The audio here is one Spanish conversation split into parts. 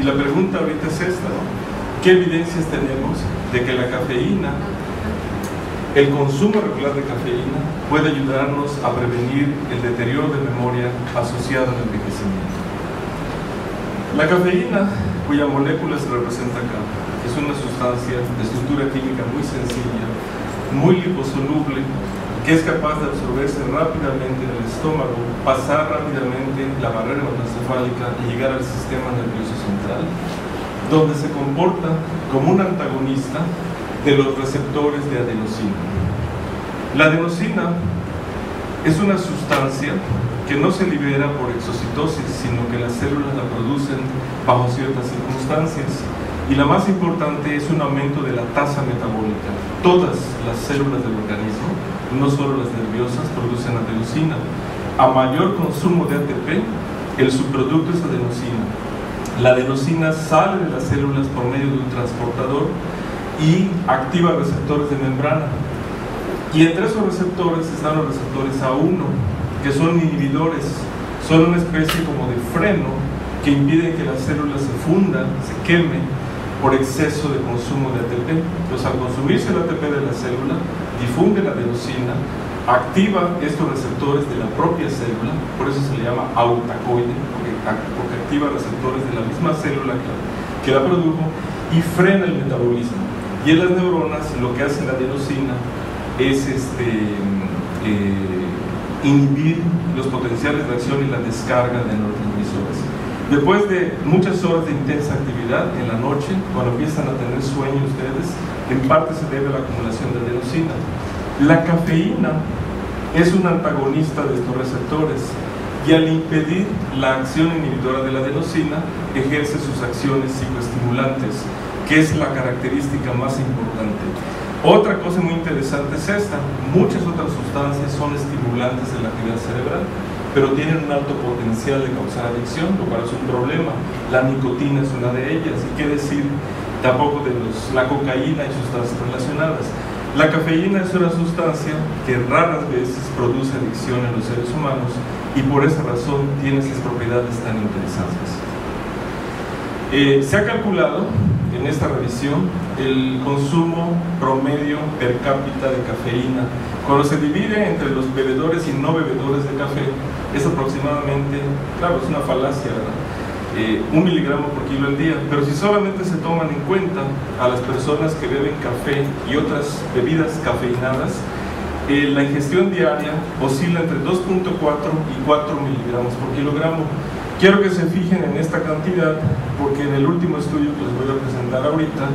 Y la pregunta ahorita es esta, ¿no? ¿Qué evidencias tenemos de que la cafeína, el consumo regular de cafeína, puede ayudarnos a prevenir el deterioro de memoria asociado al envejecimiento? La cafeína, cuya molécula se representa acá, es una sustancia de estructura química muy sencilla, muy liposoluble, que es capaz de absorberse rápidamente en el estómago, pasar rápidamente la barrera hematoencefálica y llegar al sistema nervioso central, donde se comporta como un antagonista de los receptores de adenosina. La adenosina es una sustancia que no se libera por exocitosis, sino que las células la producen bajo ciertas circunstancias. Y la más importante es un aumento de la tasa metabólica. Todas las células del organismo, no solo las nerviosas, producen adenosina. A mayor consumo de ATP, el subproducto es adenosina. La adenosina sale de las células por medio de un transportador y activa receptores de membrana. Y entre esos receptores están los receptores A1, que son inhibidores, son una especie como de freno que impide que las células se fundan, se quemen por exceso de consumo de ATP. Entonces, al consumirse el ATP de la célula, difunde la adenosina, activa estos receptores de la propia célula, por eso se le llama autacoide, porque activa receptores de la misma célula que la produjo y frena el metabolismo. Y en las neuronas lo que hace la adenosina es inhibir los potenciales de acción y la descarga de neurotransmisores. Después de muchas horas de intensa actividad en la noche, cuando empiezan a tener sueño ustedes, en parte se debe a la acumulación de adenosina. La cafeína es un antagonista de estos receptores y al impedir la acción inhibidora de la adenosina, ejerce sus acciones psicoestimulantes, que es la característica más importante. Otra cosa muy interesante es esta: muchas otras sustancias son estimulantes de la actividad cerebral, pero tienen un alto potencial de causar adicción, lo cual es un problema. La nicotina es una de ellas, y qué decir tampoco de la cocaína y sustancias relacionadas. La cafeína es una sustancia que raras veces produce adicción en los seres humanos y por esa razón tiene esas propiedades tan interesantes. Se ha calculado en esta revisión el consumo promedio per cápita de cafeína. Cuando se divide entre los bebedores y no bebedores de café, es aproximadamente, claro, es una falacia, ¿verdad? 1 miligramo por kilo al día, pero si solamente se toman en cuenta a las personas que beben café y otras bebidas cafeinadas, la ingestión diaria oscila entre 2.4 y 4 miligramos por kilogramo. Quiero que se fijen en esta cantidad porque en el último estudio que les voy a presentar ahorita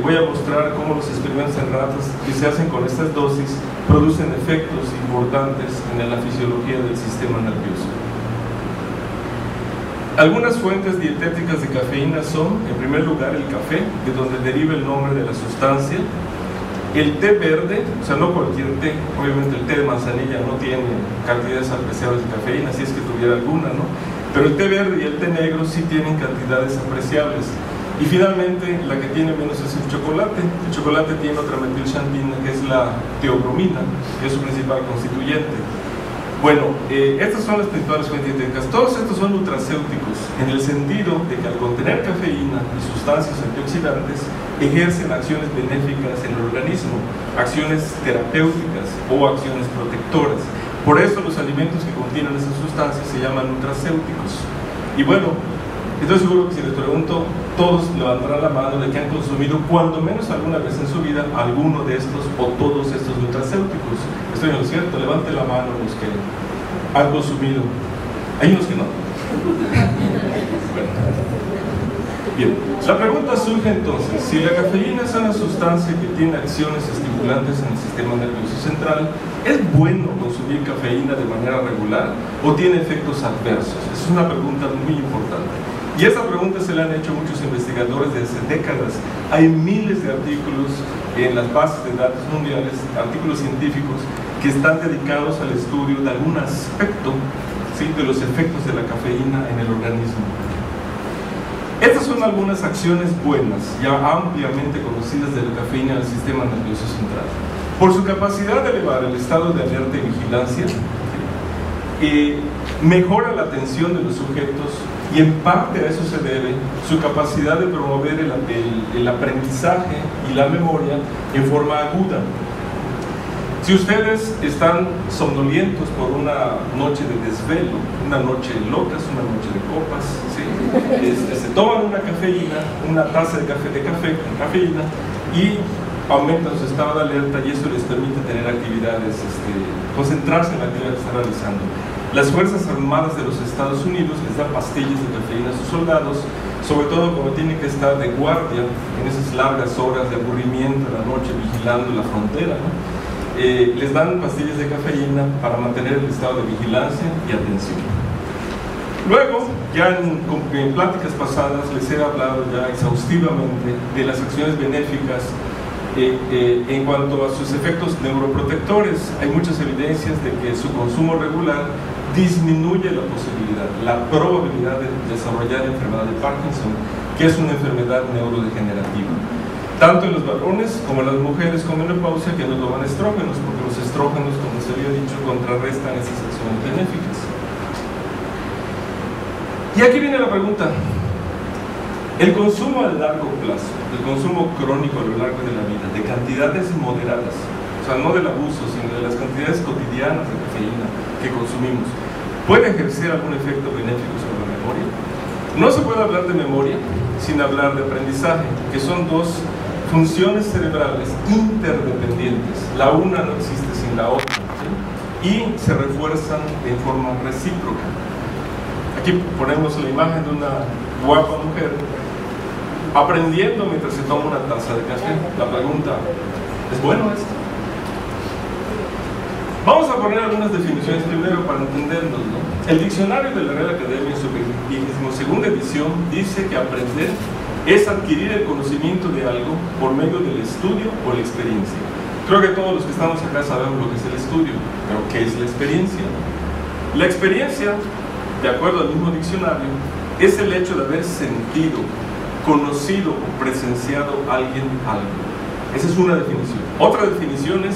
voy a mostrar cómo los experimentos en ratas que se hacen con estas dosis producen efectos importantes en la fisiología del sistema nervioso. Algunas fuentes dietéticas de cafeína son, en primer lugar, el café, de donde deriva el nombre de la sustancia, el té verde, o sea, no cualquier té, obviamente el té de manzanilla no tiene cantidades apreciables de cafeína, si es que tuviera alguna, ¿no? Pero el té verde y el té negro sí tienen cantidades apreciables. Y finalmente, la que tiene menos es el chocolate. El chocolate tiene otra metilxantina, que es la teobromina, que es su principal constituyente. Bueno, estas son las principales fuentes dietéticas. Todos estos son nutracéuticos, en el sentido de que al contener cafeína y sustancias antioxidantes, ejercen acciones benéficas en el organismo, acciones terapéuticas o acciones protectoras. Por eso los alimentos que contienen esas sustancias se llaman nutracéuticos. Y bueno, estoy seguro que si les pregunto, todos levantarán la mano de que han consumido cuando menos alguna vez en su vida alguno de estos o todos estos nutracéuticos. Estoy en lo cierto, levante la mano los que han consumido. Hay unos que no. Bien, la pregunta surge entonces: si la cafeína es una sustancia que tiene acciones estimulantes en el sistema nervioso central, ¿es bueno consumir cafeína de manera regular o tiene efectos adversos? Esa es una pregunta muy importante. Y esa pregunta se la han hecho muchos investigadores desde décadas. Hay miles de artículos en las bases de datos mundiales, artículos científicos, que están dedicados al estudio de algún aspecto, ¿sí?, de los efectos de la cafeína en el organismo. Estas son algunas acciones buenas, ya ampliamente conocidas de la cafeína en el sistema nervioso central. Por su capacidad de elevar el estado de alerta y vigilancia, mejora la atención de los sujetos y en parte a eso se debe su capacidad de promover el aprendizaje y la memoria en forma aguda. Si ustedes están somnolientos por una noche de desvelo, una noche de locas, una noche de copas, ¿sí? Se toman una cafeína, una taza de café con cafeína y aumentan su estado de alerta y eso les permite tener actividades, concentrarse en la actividad que están realizando. Las Fuerzas Armadas de los Estados Unidos les dan pastillas de cafeína a sus soldados, sobre todo cuando tienen que estar de guardia en esas largas horas de aburrimiento en la noche vigilando la frontera, ¿no? Les dan pastillas de cafeína para mantener el estado de vigilancia y atención. Luego, ya en pláticas pasadas les he hablado ya exhaustivamente de las acciones benéficas en cuanto a sus efectos neuroprotectores. Hay muchas evidencias de que su consumo regular disminuye la posibilidad, la probabilidad de desarrollar enfermedad de Parkinson, que es una enfermedad neurodegenerativa, tanto en los varones como en las mujeres con menopausia que no toman estrógenos, porque los estrógenos, como se había dicho, contrarrestan esas acciones benéficas. Y aquí viene la pregunta: el consumo a largo plazo, el consumo crónico a lo largo de la vida, de cantidades moderadas, o sea, no del abuso, sino de las cantidades cotidianas de cafeína que consumimos, ¿puede ejercer algún efecto benéfico sobre la memoria? No se puede hablar de memoria sin hablar de aprendizaje, que son dos funciones cerebrales interdependientes. La una no existe sin la otra, ¿sí? Y se refuerzan en forma recíproca. Aquí ponemos la imagen de una guapa mujer aprendiendo mientras se toma una taza de café. La pregunta: ¿es bueno esto? Vamos a poner algunas definiciones primero para entendernos, ¿no? El diccionario de la Real Academia en su 22ª edición dice que aprender es adquirir el conocimiento de algo por medio del estudio o la experiencia. Creo que todos los que estamos acá sabemos lo que es el estudio, pero ¿qué es la experiencia? La experiencia, de acuerdo al mismo diccionario, es el hecho de haber sentido, conocido o presenciado a alguien algo. Esa es una definición. Otra definición es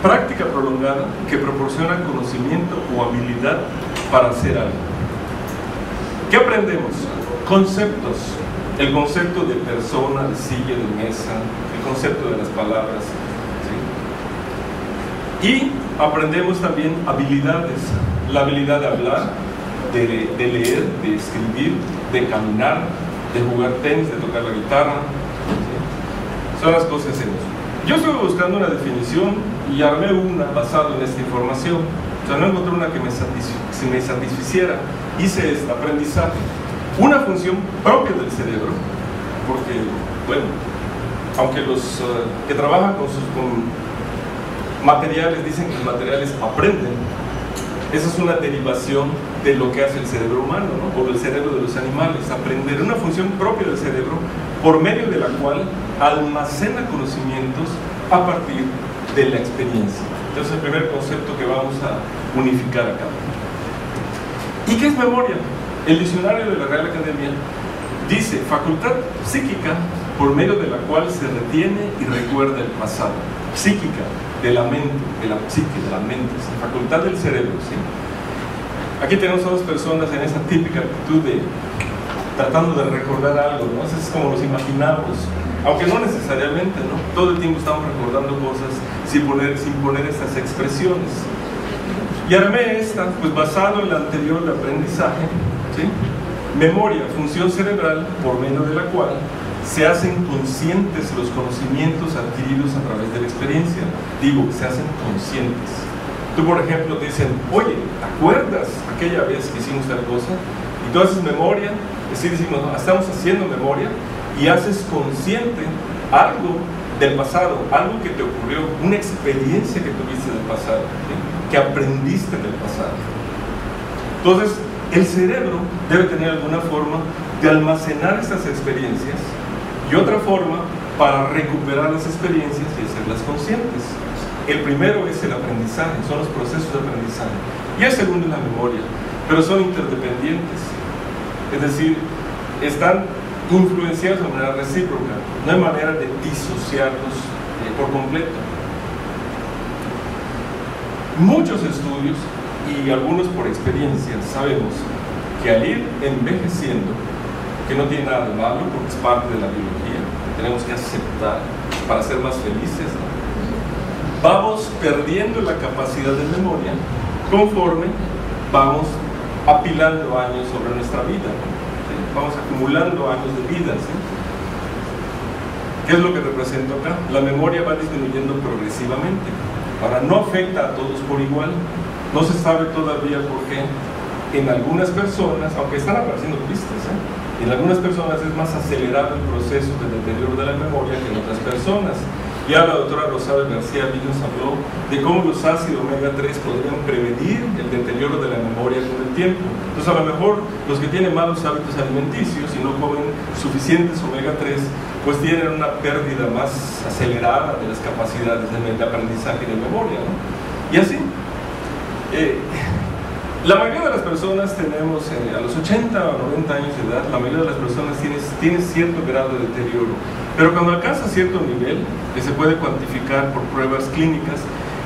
práctica prolongada que proporciona conocimiento o habilidad para hacer algo. ¿Qué aprendemos? Conceptos. El concepto de persona, de silla, de mesa, el concepto de las palabras, ¿sí? Y aprendemos también habilidades. La habilidad de hablar, de leer, de escribir, de caminar, de jugar tenis, de tocar la guitarra, ¿sí? Son las cosas que hacemos. Yo estuve buscando una definición y armé una basada en esta información. O sea, no encontré una que me satisficiera. Hice esta: aprendizaje, una función propia del cerebro, porque, bueno, aunque los que trabajan con materiales dicen que los materiales aprenden, esa es una derivación de lo que hace el cerebro humano, ¿no? O el cerebro de los animales. Aprender, una función propia del cerebro por medio de la cual almacena conocimientos a partir de la experiencia. Entonces, el primer concepto que vamos a unificar acá. ¿Y qué es memoria? El diccionario de la Real Academia dice: facultad psíquica por medio de la cual se retiene y recuerda el pasado. Psíquica, de la mente, de la psique, de la mente, ¿sí? Facultad del cerebro, ¿sí? Aquí tenemos a dos personas en esa típica actitud de tratando de recordar algo, ¿no? Eso es como nos imaginamos, aunque no necesariamente, ¿no? Todo el tiempo estamos recordando cosas sin poner estas expresiones. Y armé esta, pues basado en la anterior de aprendizaje, ¿sí? Memoria, función cerebral por medio de la cual se hacen conscientes los conocimientos adquiridos a través de la experiencia. Digo, se hacen conscientes. Tú, por ejemplo, te dicen: oye, ¿te acuerdas aquella vez que hicimos tal cosa? Y tú haces memoria, es decir, decimos, no, estamos haciendo memoria, y haces consciente algo del pasado, algo que te ocurrió, una experiencia que tuviste del pasado, ¿sí? Que aprendiste del pasado. Entonces, el cerebro debe tener alguna forma de almacenar estas experiencias y otra forma para recuperar las experiencias y hacerlas conscientes. El primero es el aprendizaje, son los procesos de aprendizaje, y el segundo es la memoria, pero son interdependientes, es decir, están influenciados de manera recíproca, no hay manera de disociarlos por completo. Muchos estudios y algunos por experiencia sabemos que al ir envejeciendo, que no tiene nada de malo porque es parte de la biología, tenemos que aceptar para ser más felices, ¿no? Vamos perdiendo la capacidad de memoria conforme vamos apilando años sobre nuestra vida, ¿sí? Vamos acumulando años de vida, ¿sí? ¿Qué es lo que represento acá? La memoria va disminuyendo progresivamente. Ahora, no afecta a todos por igual. No se sabe todavía por qué. En algunas personas, aunque están apareciendo pistas, en algunas personas es más acelerado el proceso de deterioro de la memoria que en otras personas. Ya la doctora Rosales García Vinos habló de cómo los ácidos omega 3 podrían prevenir el deterioro de la memoria con el tiempo. Entonces, a lo mejor los que tienen malos hábitos alimenticios y no comen suficientes omega 3, pues tienen una pérdida más acelerada de las capacidades de aprendizaje y de memoria, ¿no? Y así, la mayoría de las personas tenemos, a los 80 o 90 años de edad, la mayoría de las personas tiene cierto grado de deterioro. Pero cuando alcanza cierto nivel, que se puede cuantificar por pruebas clínicas,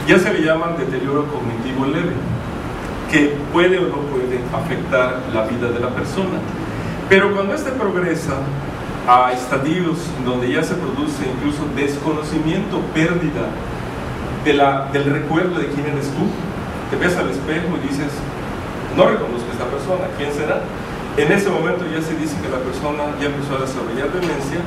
ya se le llama deterioro cognitivo leve, que puede o no puede afectar la vida de la persona. Pero cuando este progresa a estadios donde ya se produce incluso desconocimiento, pérdida del recuerdo de quién eres tú, te ves al espejo y dices, no reconozco a esta persona, ¿quién será? En ese momento ya se dice que la persona ya empezó a desarrollar demencia,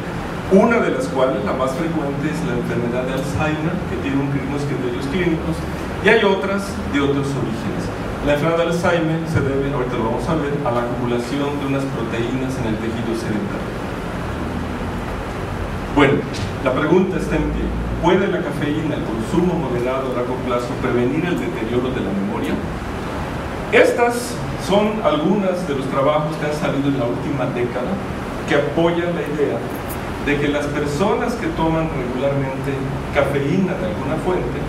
una de las cuales, la más frecuente, es la enfermedad de Alzheimer, que tiene unos criterios clínicos, y hay otras de otros orígenes. La enfermedad de Alzheimer se debe, ahorita lo vamos a ver, a la acumulación de unas proteínas en el tejido cerebral. Bueno, la pregunta está en pie. ¿Puede la cafeína, el consumo moderado a largo plazo, prevenir el deterioro de la memoria? Estas son algunas de los trabajos que han salido en la última década que apoyan la idea de que las personas que toman regularmente cafeína de alguna fuente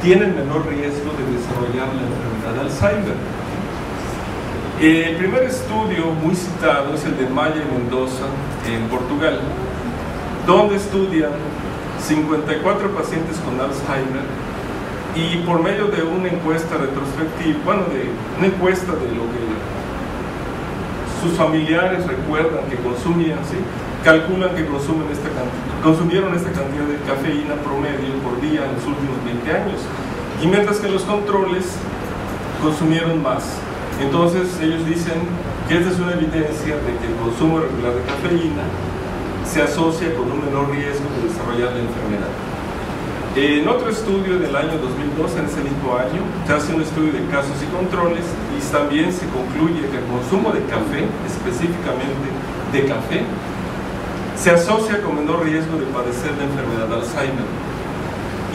tienen menor riesgo de desarrollar la enfermedad de Alzheimer. El primer estudio muy citado es el de Maya y Mendoza en Portugal, donde estudian 54 pacientes con Alzheimer y por medio de una encuesta retrospectiva, de una encuesta de lo que sus familiares recuerdan que consumían, ¿sí? Calculan que consumieron esta cantidad de cafeína promedio por día en los últimos 20 años, y mientras que los controles consumieron más. Entonces ellos dicen que esta es una evidencia de que el consumo regular de cafeína se asocia con un menor riesgo de desarrollar la enfermedad. En otro estudio del año 2012, en ese mismo año, se hace un estudio de casos y controles y también se concluye que el consumo de café, específicamente de café, se asocia con menor riesgo de padecer la enfermedad de Alzheimer.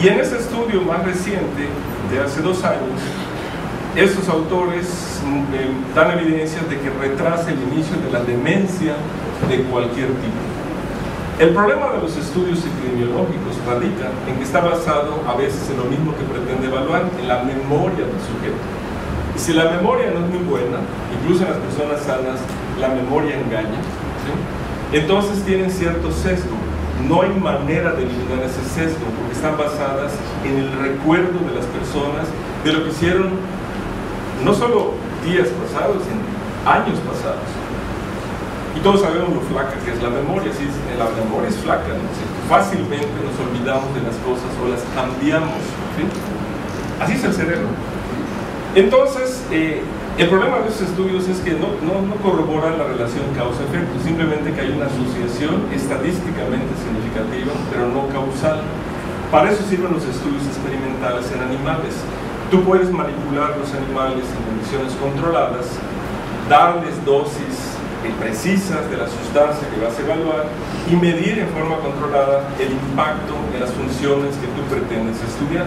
Y en ese estudio más reciente, de hace 2 años, estos autores dan evidencias de que retrasa el inicio de la demencia de cualquier tipo. El problema de los estudios epidemiológicos radica en que está basado a veces en lo mismo que pretende evaluar, en la memoria del sujeto. Y si la memoria no es muy buena, incluso en las personas sanas, la memoria engaña, ¿sí? Entonces tienen cierto sesgo. No hay manera de eliminar ese sesgo porque están basadas en el recuerdo de las personas de lo que hicieron no solo días pasados, sino años pasados. Y todos sabemos lo flaca que es la memoria. Sí, la memoria es flaca, ¿no? Sí, fácilmente nos olvidamos de las cosas o las cambiamos, ¿sí? Así es el cerebro. Entonces, el problema de estos estudios es que no corroboran la relación causa-efecto, simplemente que hay una asociación estadísticamente significativa, pero no causal. Para eso sirven los estudios experimentales en animales. Tú puedes manipular los animales en condiciones controladas, darles dosis precisas de la sustancia que vas a evaluar y medir en forma controlada el impacto en las funciones que tú pretendes estudiar.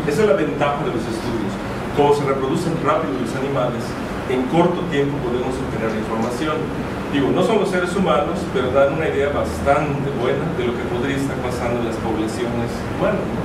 Esa es la ventaja de los estudios. Como se reproducen rápido los animales, en corto tiempo podemos obtener la información. Digo, no son los seres humanos, pero dan una idea bastante buena de lo que podría estar pasando en las poblaciones humanas, ¿no?